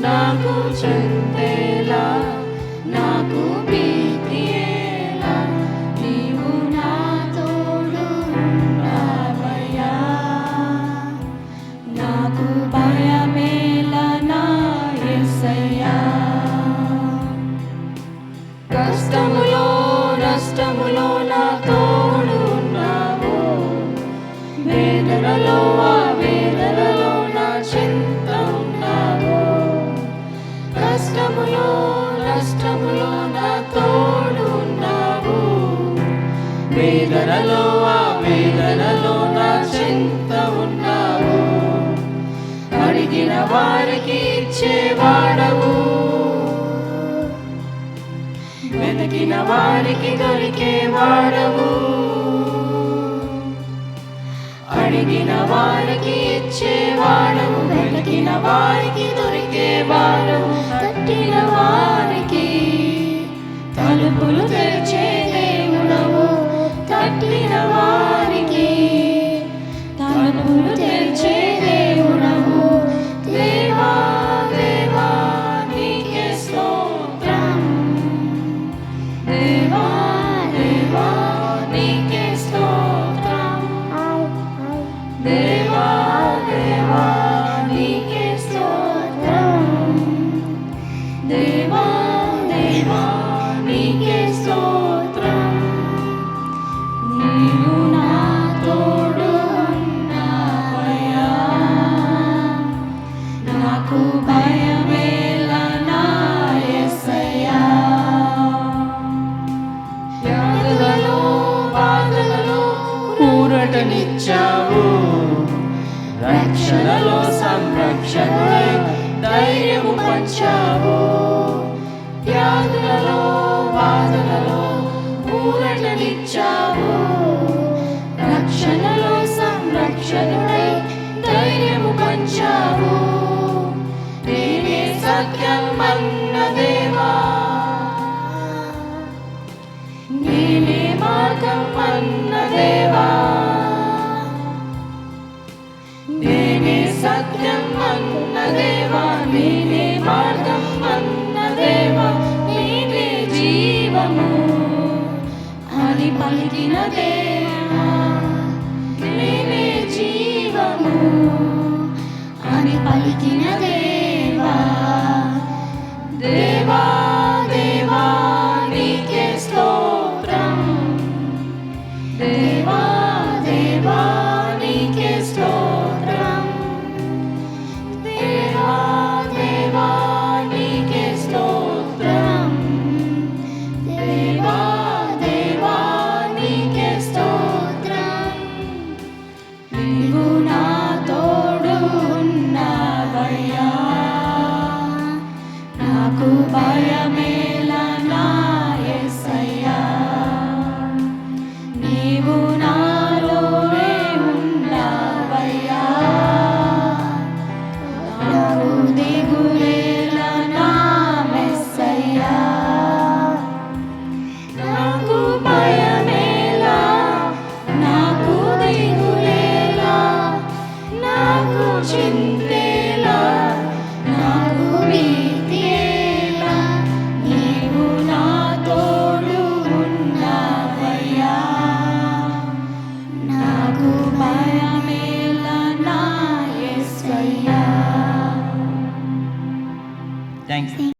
నాకు చింతేలా నాకు భీతియేలా నీవు నా తోడు ఉన్నావయ్యా నాకు భయమేలా నా యేసయ్యా కష్టములో నష్టములో నా తోడు ఉన్నావు వేదనలో వేదనలో నా చింత ఉన్నావు కష్టములో నష్టములో నా తోడు ఉన్నావు వేదనలో వేదనలో నా చింత ఉన్నావు అడిగిన వారికి ఇచ్చేవాడవు వెతికిన వారికి దొరికేవాడవు అడిగిన వారికి ఇచ్చేవాడవు వెతికిన వారికి దొరికేవాడవు తట్టిన వారికి తలుపులు తెరిచే దేవుడవు తట్టిన వారికి తలుపులు తెరిచే దేవుడవు దేవా దేవా నీకే స్తోత్రం దేవా దేవా నీకే స్తోత్రం దేవా దేవా నీకే స్తోత్రం దేవా దేవా నీకే స్తోత్రం నీవు నా తోడు ఉన్నావయ్యా నాకు భయమేలా నా యేసయ్యా వ్యాధులలో బాధలలో ఊరటనిచ్చావు రక్షణలో సంరక్షణై ధైర్యము పంచావు వ్యాధులలో బాధలలో ఊరటనిచ్చావు రక్షణలో సంరక్షణై ధైర్యము పంచావు నేనే సత్యం అన్న దేవా నేనే మార్గం అన్న దేవా నేనే సత్యం అన్న దేవా నేనే మార్గం అన్న దేవా నేనే జీవము అని పలికిన దేవా నేనే జీవము అని పలికిన దేవా దేవా